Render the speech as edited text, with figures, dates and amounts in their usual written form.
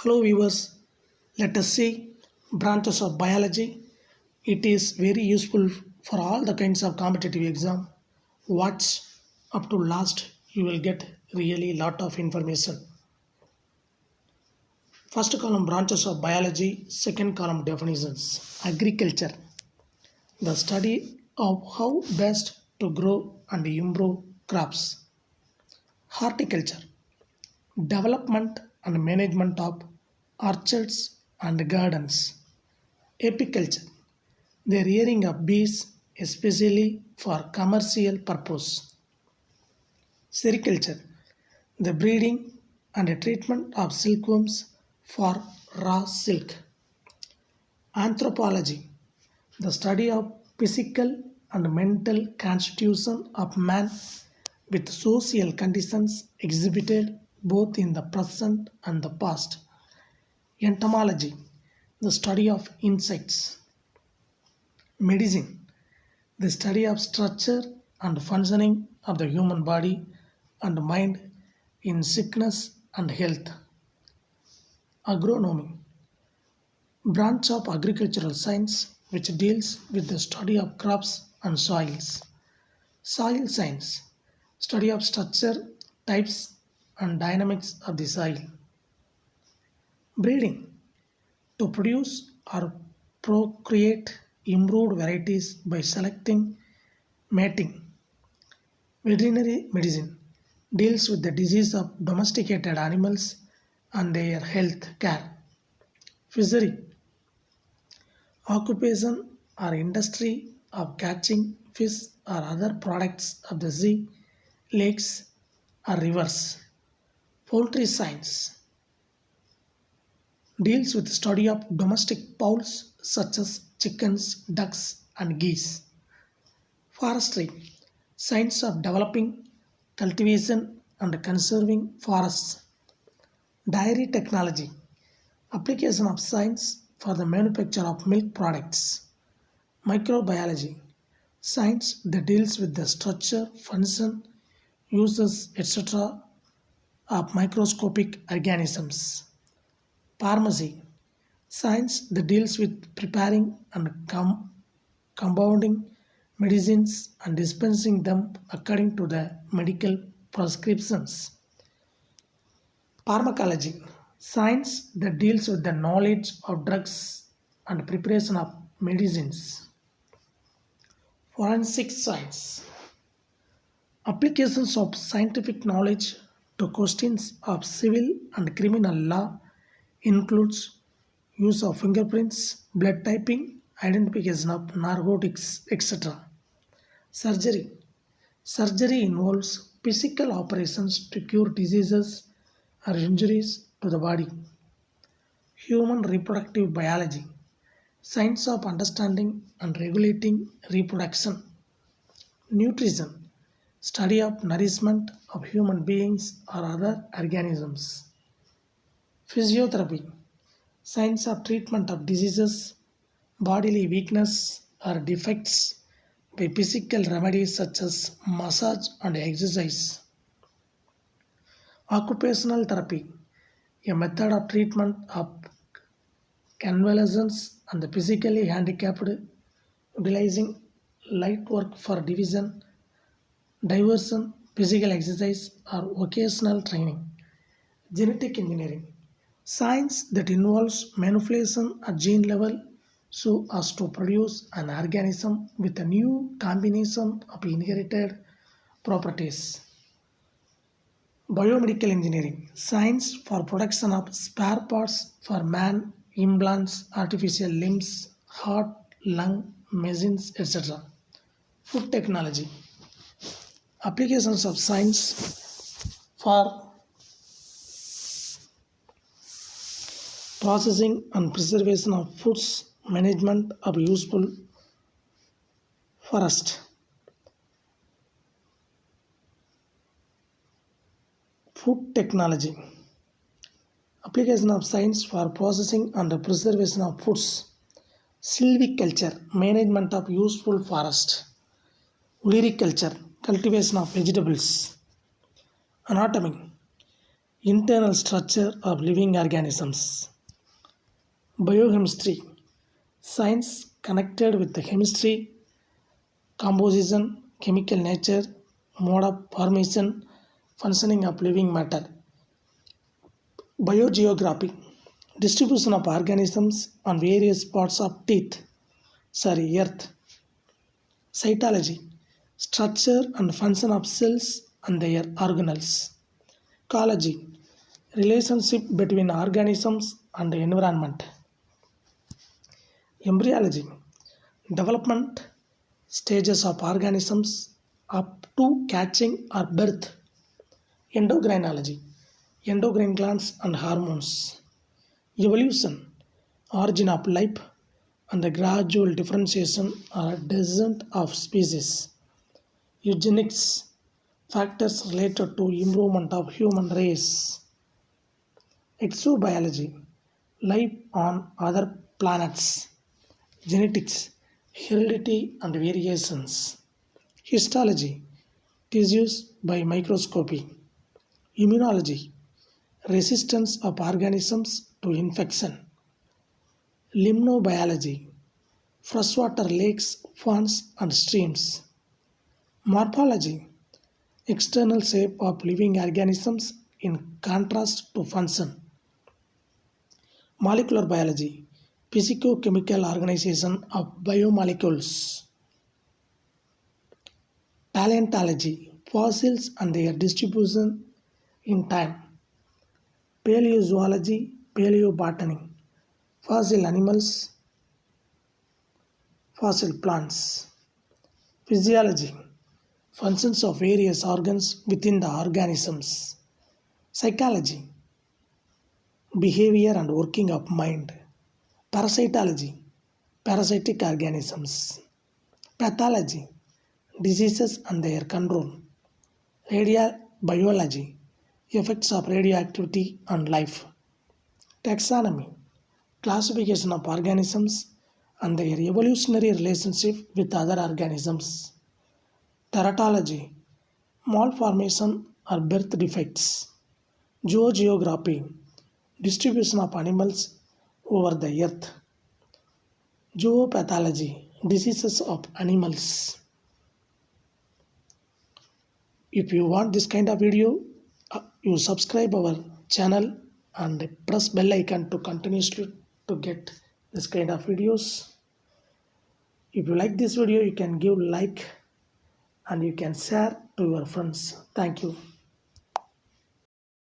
Hello viewers, let us see branches of biology. It is very useful for all the kinds of competitive exam. Watch up to last, you will get really lot of information. First column branches of biology, second column definitions. Agriculture, the study of how best to grow and improve crops. Horticulture, development and management of orchards and gardens. Apiculture, the rearing of bees especially for commercial purpose. Sericulture, the breeding and treatment of silkworms for raw silk. Anthropology, the study of physical and mental constitution of man with social conditions exhibited both in the present and the past. Entomology, the study of insects. Medicine, the study of structure and functioning of the human body and mind in sickness and health. Agronomy, branch of agricultural science which deals with the study of crops and soils. Soil science, study of structure, types and dynamics of the soil. Breeding, to produce or procreate improved varieties by selecting, mating. Veterinary medicine deals with the disease of domesticated animals and their health care. Fishery, occupation or industry of catching fish or other products of the sea, lakes or rivers. Poultry science deals with the study of domestic fowls such as chickens, ducks and geese. Forestry, science of developing, cultivation and conserving forests. Dairy technology, application of science for the manufacture of milk products. Microbiology, science that deals with the structure, function, uses, etc. of microscopic organisms. Pharmacy, science that deals with preparing and compounding medicines and dispensing them according to the medical prescriptions. Pharmacology, science that deals with the knowledge of drugs and preparation of medicines. Forensic science, applications of scientific knowledge to questions of civil and criminal law includes use of fingerprints, blood typing, identification of narcotics, etc. Surgery, surgery involves physical operations to cure diseases or injuries to the body. Human reproductive biology, science of understanding and regulating reproduction. Nutrition, study of nourishment of human beings or other organisms. Physiotherapy, science of treatment of diseases, bodily weakness or defects by physical remedies such as massage and exercise. Occupational therapy, a method of treatment of convalescents and the physically handicapped, utilizing light work for division, diversion, physical exercise or vocational training. Genetic engineering, science that involves manipulation at gene level so as to produce an organism with a new combination of inherited properties. Biomedical engineering, science for production of spare parts for man, implants, artificial limbs, heart, lung, machines, etc. Food technology, applications of science for processing and preservation of foods, management of useful forest. Food technology, application of science for processing and preservation of foods. Silviculture, management of useful forest. Floriculture, cultivation of vegetables. Anatomy, Internal structure of living organisms. Biochemistry. Science connected with the chemistry, composition, chemical nature, mode of formation, functioning of living matter. Biogeography. Distribution of organisms on various parts of earth. Cytology. Structure and function of cells and their organelles. Ecology. Relationship between organisms and the environment. Embryology. Development stages of organisms up to catching or birth. Endocrinology. Endocrine glands and hormones. Evolution. Origin of life and the gradual differentiation or descent of species. Eugenics. Factors related to improvement of human race. Exobiology. Life on other planets. Genetics, heredity and variations. Histology, tissues by microscopy. Immunology, resistance of organisms to infection. Limnobiology, freshwater lakes, ponds and streams. Morphology, external shape of living organisms in contrast to function. Molecular biology, physicochemical organization of biomolecules. Paleontology, fossils and their distribution in time. Paleozoology, paleobotany, fossil animals, fossil plants. Physiology, functions of various organs within the organisms. Psychology, behavior and working of mind. Parasitology, parasitic organisms. Pathology, diseases and their control. Radiobiology, effects of radioactivity on life. Taxonomy, classification of organisms and their evolutionary relationship with other organisms. Teratology, malformation or birth defects. Zoogeography, distribution of animals over the earth. Zoopathology, diseases of animals. If you want this kind of video, you subscribe our channel and press bell icon to continuously to get this kind of videos. If you like this video, you can give like and you can share to your friends. Thank you.